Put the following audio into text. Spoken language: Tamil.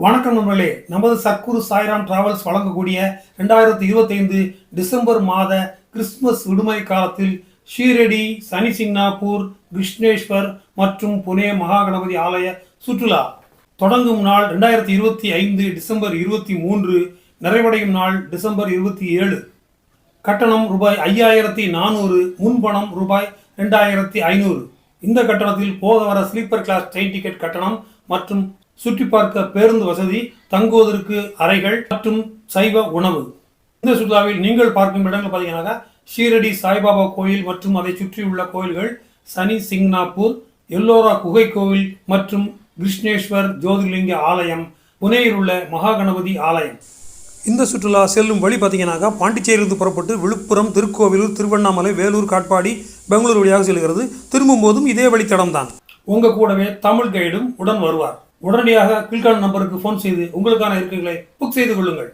வணக்கம் நண்பர்களே, நமது சத்குரு சாய்ராம் டிராவல்ஸ் வழங்கக்கூடிய 2025 டிசம்பர் மாத கிறிஸ்துமஸ் விடுமுறை காலத்தில் ஷீரடி, சனி சிங்னாப்பூர், கிருஷ்ணேஸ்வர் மற்றும் புனே மகாகணபதி ஆலய சுற்றுலா தொடங்கும் நாள் 2025 டிசம்பர் 23, நிறைவடையும் நாள் டிசம்பர் 27. கட்டணம் ரூபாய் 5400, முன்பணம் ரூபாய் 2500. இந்த கட்டணத்தில் போக வர ஸ்லீப்பர் கிளாஸ் ட்ரெயின் டிக்கெட் கட்டணம் மற்றும் சுற்றி பார்க்க பேருந்து வசதி, தங்குவதற்கு அறைகள் மற்றும் சைவ உணவு. இந்த சுற்றுலாவில் நீங்கள் பார்க்கும் இடங்கள் பார்த்தீங்கன்னா ஷீரடி சாய்பாபா கோயில் மற்றும் அதை சுற்றியுள்ள கோயில்கள், சனி சிங்னாப்பூர், எல்லோரா குகை கோவில் மற்றும் கிருஷ்ணேஸ்வர் ஜோதிர்லிங்க ஆலயம், புனேயில் உள்ள மகாகணபதி ஆலயம். இந்த சுற்றுலா செல்லும் வழி பார்த்தீங்கன்னாக்கா பாண்டிச்சேரியிலிருந்து புறப்பட்டு விழுப்புரம், திருக்கோவிலூர், திருவண்ணாமலை, வேலூர், காட்பாடி, பெங்களூர் வழியாக செல்கிறது. திரும்பும் போதும் இதே வழித்தடம் தான். உங்க கூடவே தமிழ் கைடும் உடன் வருவார். உடனடியாக கீழ்காணும் நம்பருக்கு போன் செய்து உங்களுக்கான இருக்கைகளை புக் செய்து கொள்ளுங்கள்.